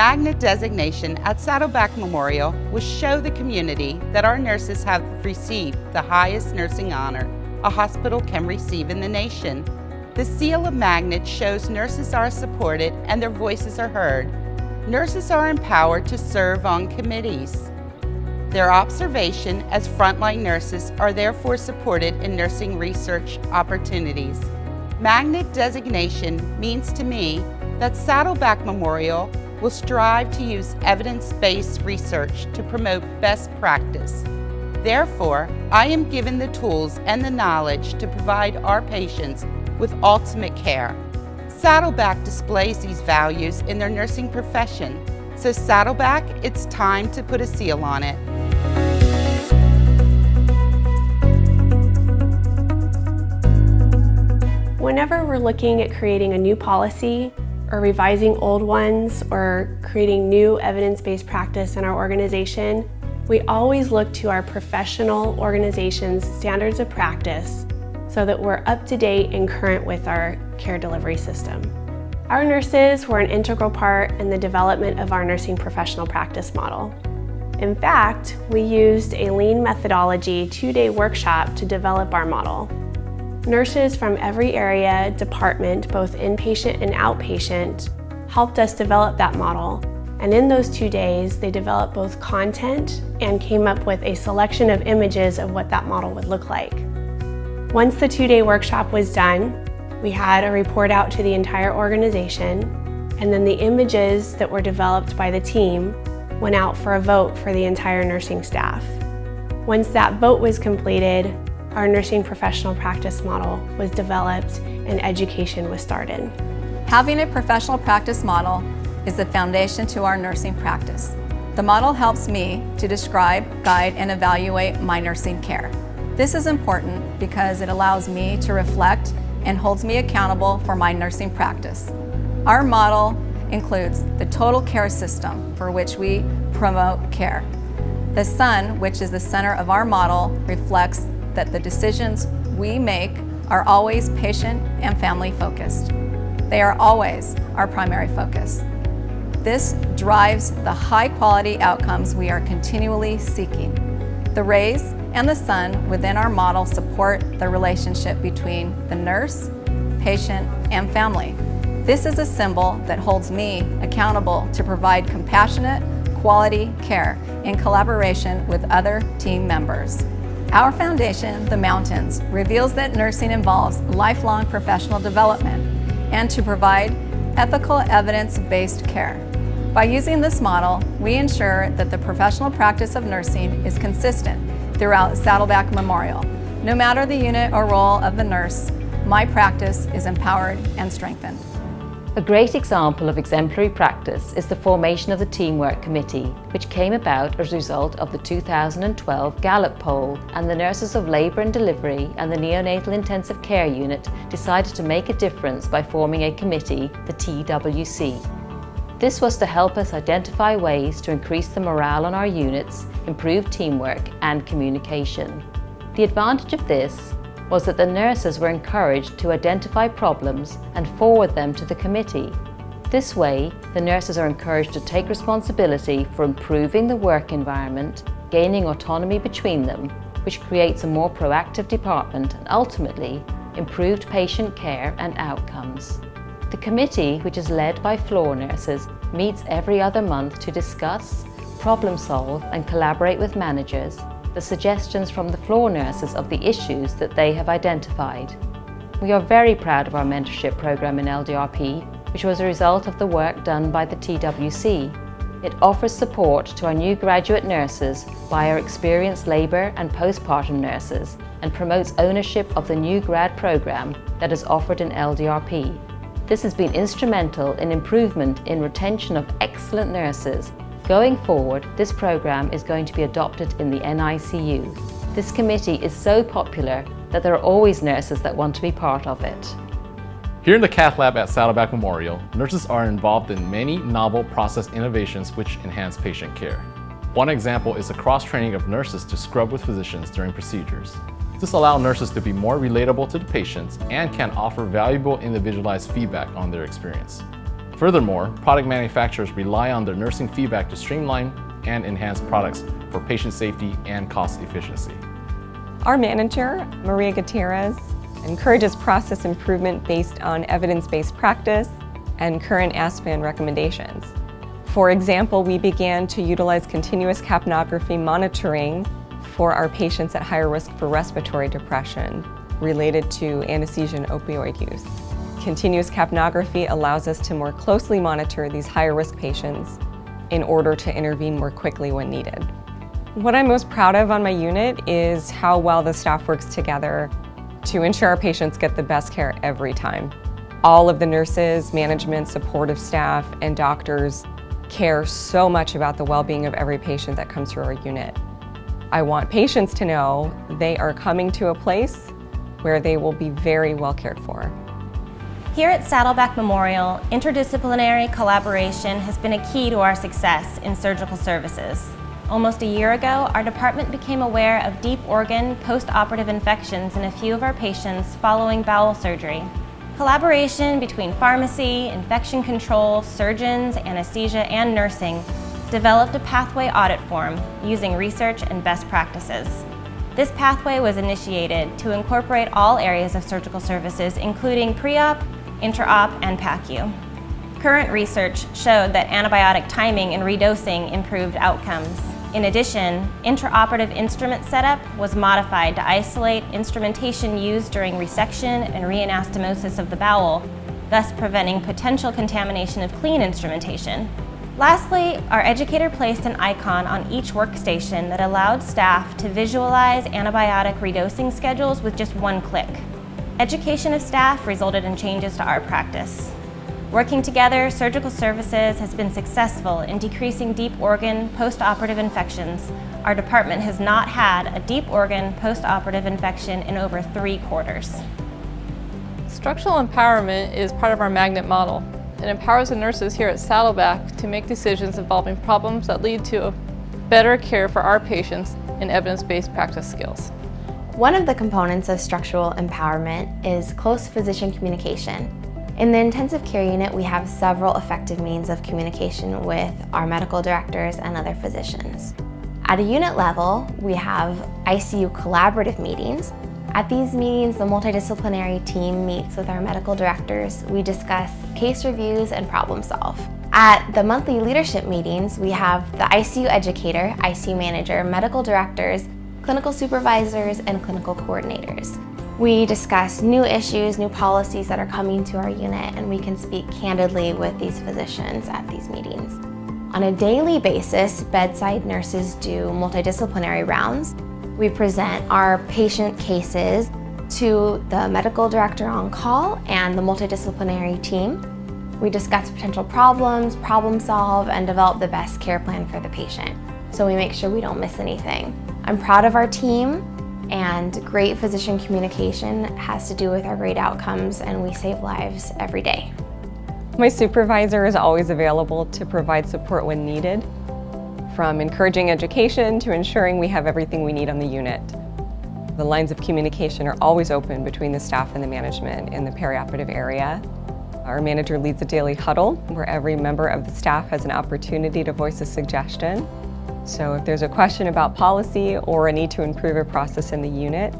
Magnet designation at Saddleback Memorial will show the community that our nurses have received the highest nursing honor a hospital can receive in the nation. The seal of Magnet shows nurses are supported and their voices are heard. Nurses are empowered to serve on committees. Their observation as frontline nurses are therefore supported in nursing research opportunities. Magnet designation means to me that Saddleback Memorial will strive to use evidence-based research to promote best practice. Therefore, I am given the tools and the knowledge to provide our patients with ultimate care. Saddleback displays these values in their nursing profession. So Saddleback, it's time to put a seal on it. Whenever we're looking at creating a new policy, or revising old ones, or creating new evidence-based practice in our organization, we always look to our professional organization's standards of practice so that we're up to date and current with our care delivery system. Our nurses were an integral part in the development of our nursing professional practice model. In fact, we used a lean methodology 2-day workshop to develop our model. Nurses from every area, department, both inpatient and outpatient, helped us develop that model. And in those 2 days, they developed both content and came up with a selection of images of what that model would look like. Once the 2-day workshop was done, we had a report out to the entire organization, and then the images that were developed by the team went out for a vote for the entire nursing staff. Once that vote was completed, our nursing professional practice model was developed and education was started. Having a professional practice model is the foundation to our nursing practice. The model helps me to describe, guide, and evaluate my nursing care. This is important because it allows me to reflect and holds me accountable for my nursing practice. Our model includes the total care system for which we promote care. The sun, which is the center of our model, reflects that the decisions we make are always patient and family focused. They are always our primary focus. This drives the high quality outcomes we are continually seeking. The rays and the sun within our model support the relationship between the nurse, patient, and family. This is a symbol that holds me accountable to provide compassionate, quality care in collaboration with other team members. Our foundation, The Mountains, reveals that nursing involves lifelong professional development and to provide ethical, evidence-based care. By using this model, we ensure that the professional practice of nursing is consistent throughout Saddleback Memorial. No matter the unit or role of the nurse, my practice is empowered and strengthened. A great example of exemplary practice is the formation of the Teamwork Committee, which came about as a result of the 2012 Gallup poll, and the nurses of labour and delivery and the neonatal intensive care unit decided to make a difference by forming a committee, the TWC. This was to help us identify ways to increase the morale on our units, improve teamwork and communication. The advantage of this was that the nurses were encouraged to identify problems and forward them to the committee. This way, the nurses are encouraged to take responsibility for improving the work environment, gaining autonomy between them, which creates a more proactive department and ultimately improved patient care and outcomes. The committee, which is led by floor nurses, meets every other month to discuss, problem solve and collaborate with managers the suggestions from the floor nurses of the issues that they have identified. We are very proud of our mentorship program in LDRP, which was a result of the work done by the TWC. It offers support to our new graduate nurses by our experienced labour and postpartum nurses and promotes ownership of the new grad program that is offered in LDRP. This has been instrumental in improvement in retention of excellent nurses. Going forward, this program is going to be adopted in the NICU. This committee is so popular that there are always nurses that want to be part of it. Here in the Cath Lab at Saddleback Memorial, nurses are involved in many novel process innovations which enhance patient care. One example is the cross-training of nurses to scrub with physicians during procedures. This allows nurses to be more relatable to the patients and can offer valuable individualized feedback on their experience. Furthermore, product manufacturers rely on their nursing feedback to streamline and enhance products for patient safety and cost efficiency. Our manager, Maria Gutierrez, encourages process improvement based on evidence-based practice and current ASPAN recommendations. For example, we began to utilize continuous capnography monitoring for our patients at higher risk for respiratory depression related to anesthesia and opioid use. Continuous capnography allows us to more closely monitor these higher risk patients in order to intervene more quickly when needed. What I'm most proud of on my unit is how well the staff works together to ensure our patients get the best care every time. All of the nurses, management, supportive staff, and doctors care so much about the well-being of every patient that comes through our unit. I want patients to know they are coming to a place where they will be very well cared for. Here at Saddleback Memorial, interdisciplinary collaboration has been a key to our success in surgical services. Almost a year ago, our department became aware of deep organ post-operative infections in a few of our patients following bowel surgery. Collaboration between pharmacy, infection control, surgeons, anesthesia, and nursing developed a pathway audit form using research and best practices. This pathway was initiated to incorporate all areas of surgical services, including pre-op, intra-op, and PACU. Current research showed that antibiotic timing and redosing improved outcomes. In addition, intraoperative instrument setup was modified to isolate instrumentation used during resection and reanastomosis of the bowel, thus preventing potential contamination of clean instrumentation. Lastly, our educator placed an icon on each workstation that allowed staff to visualize antibiotic redosing schedules with just one click. Education of staff resulted in changes to our practice. Working together, surgical services has been successful in decreasing deep organ post-operative infections. Our department has not had a deep organ post-operative infection in over 3 quarters. Structural empowerment is part of our magnet model. It empowers the nurses here at Saddleback to make decisions involving problems that lead to better care for our patients and evidence-based practice skills. One of the components of structural empowerment is close physician communication. In the intensive care unit, we have several effective means of communication with our medical directors and other physicians. At a unit level, we have ICU collaborative meetings. At these meetings, the multidisciplinary team meets with our medical directors. We discuss case reviews and problem solve. At the monthly leadership meetings, we have the ICU educator, ICU manager, medical directors, clinical supervisors, and clinical coordinators. We discuss new issues, new policies that are coming to our unit, and we can speak candidly with these physicians at these meetings. On a daily basis, bedside nurses do multidisciplinary rounds. We present our patient cases to the medical director on call and the multidisciplinary team. We discuss potential problems, problem solve, and develop the best care plan for the patient. So we make sure we don't miss anything. I'm proud of our team, and great physician communication has to do with our great outcomes, and we save lives every day. My supervisor is always available to provide support when needed, from encouraging education to ensuring we have everything we need on the unit. The lines of communication are always open between the staff and the management in the perioperative area. Our manager leads a daily huddle where every member of the staff has an opportunity to voice a suggestion. So if there's a question about policy or a need to improve a process in the unit,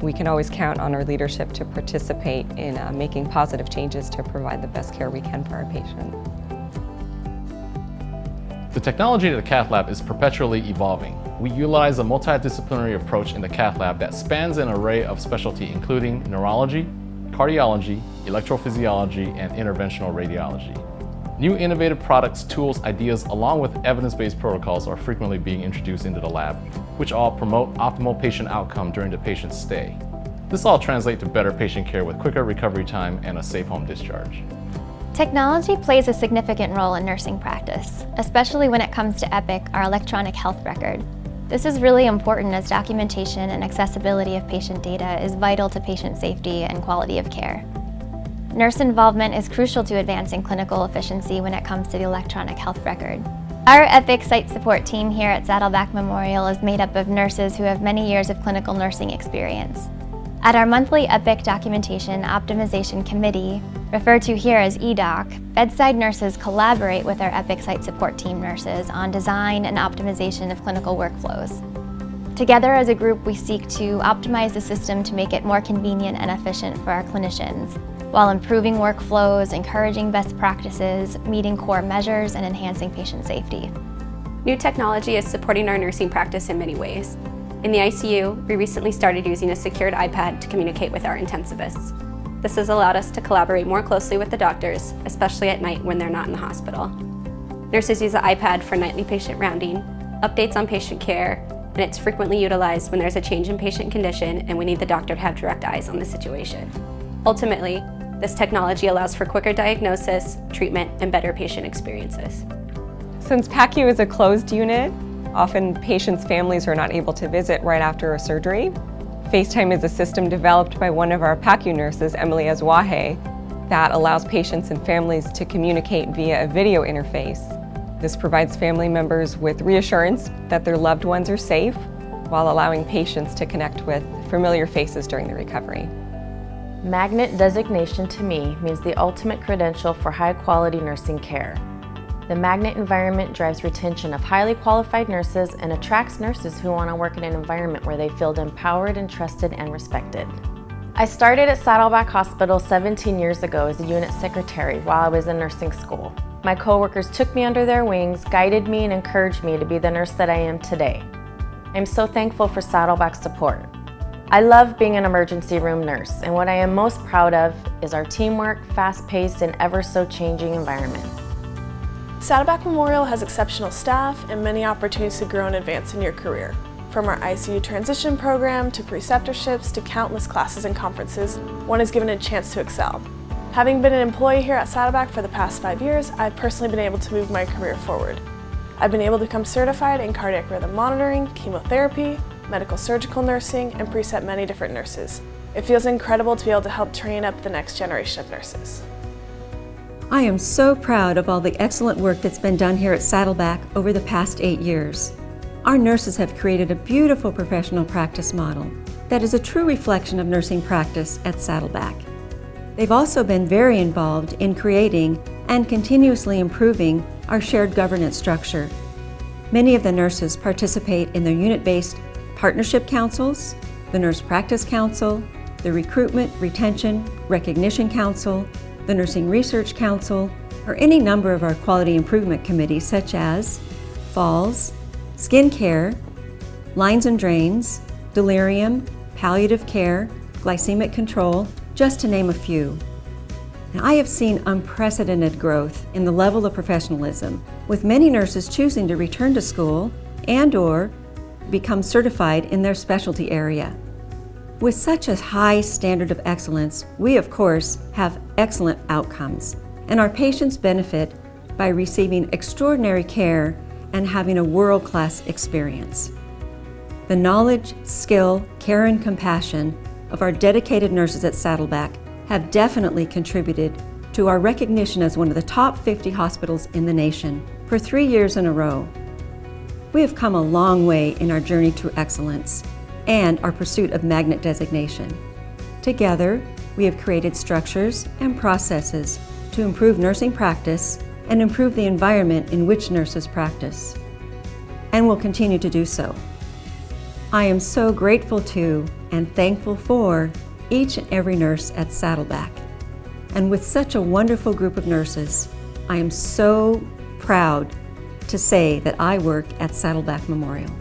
we can always count on our leadership to participate in making positive changes to provide the best care we can for our patients. The technology in the cath lab is perpetually evolving. We utilize a multidisciplinary approach in the cath lab that spans an array of specialty, including neurology, cardiology, electrophysiology, and interventional radiology. New innovative products, tools, ideas, along with evidence-based protocols are frequently being introduced into the lab, which all promote optimal patient outcome during the patient's stay. This all translates to better patient care with quicker recovery time and a safe home discharge. Technology plays a significant role in nursing practice, especially when it comes to EPIC, our electronic health record. This is really important as documentation and accessibility of patient data is vital to patient safety and quality of care. Nurse involvement is crucial to advancing clinical efficiency when it comes to the electronic health record. Our EPIC site support team here at Saddleback Memorial is made up of nurses who have many years of clinical nursing experience. At our monthly EPIC documentation optimization committee, Referred to here as EDOC, bedside nurses collaborate with our Epic site support team nurses on design and optimization of clinical workflows. Together as a group, we seek to optimize the system to make it more convenient and efficient for our clinicians, while improving workflows, encouraging best practices, meeting core measures, and enhancing patient safety. New technology is supporting our nursing practice in many ways. In the ICU, we recently started using a secured iPad to communicate with our intensivists. This has allowed us to collaborate more closely with the doctors, especially at night when they're not in the hospital. Nurses use the iPad for nightly patient rounding, updates on patient care, and it's frequently utilized when there's a change in patient condition and we need the doctor to have direct eyes on the situation. Ultimately, this technology allows for quicker diagnosis, treatment, and better patient experiences. Since PACU is a closed unit, often patients' families are not able to visit right after a surgery. FaceTime is a system developed by one of our PACU nurses, Emily Azwahe, that allows patients and families to communicate via a video interface. This provides family members with reassurance that their loved ones are safe, while allowing patients to connect with familiar faces during the recovery. Magnet designation to me means the ultimate credential for high-quality nursing care. The Magnet environment drives retention of highly qualified nurses and attracts nurses who want to work in an environment where they feel empowered and trusted and respected. I started at Saddleback Hospital 17 years ago as a unit secretary while I was in nursing school. My coworkers took me under their wings, guided me, and encouraged me to be the nurse that I am today. I'm so thankful for Saddleback's support. I love being an emergency room nurse, and what I am most proud of is our teamwork, fast-paced, and ever-so-changing environment. Saddleback Memorial has exceptional staff and many opportunities to grow and advance in your career. From our ICU transition program to preceptorships to countless classes and conferences, one is given a chance to excel. Having been an employee here at Saddleback for the past 5 years, I've personally been able to move my career forward. I've been able to become certified in cardiac rhythm monitoring, chemotherapy, medical surgical nursing, and precept many different nurses. It feels incredible to be able to help train up the next generation of nurses. I am so proud of all the excellent work that's been done here at Saddleback over the past 8 years. Our nurses have created a beautiful professional practice model that is a true reflection of nursing practice at Saddleback. They've also been very involved in creating and continuously improving our shared governance structure. Many of the nurses participate in their unit-based partnership councils, the Nurse Practice Council, the Recruitment, Retention, Recognition Council, the Nursing Research Council, or any number of our quality improvement committees such as falls, skin care, lines and drains, delirium, palliative care, glycemic control, just to name a few. And I have seen unprecedented growth in the level of professionalism, with many nurses choosing to return to school and/or become certified in their specialty area. With such a high standard of excellence, we of course have excellent outcomes, and our patients benefit by receiving extraordinary care and having a world-class experience. The knowledge, skill, care, and compassion of our dedicated nurses at Saddleback have definitely contributed to our recognition as one of the top 50 hospitals in the nation for 3 years in a row. We have come a long way in our journey to excellence and our pursuit of Magnet designation. Together, we have created structures and processes to improve nursing practice and improve the environment in which nurses practice, and will continue to do so. I am so grateful to and thankful for each and every nurse at Saddleback. And with such a wonderful group of nurses, I am so proud to say that I work at Saddleback Memorial.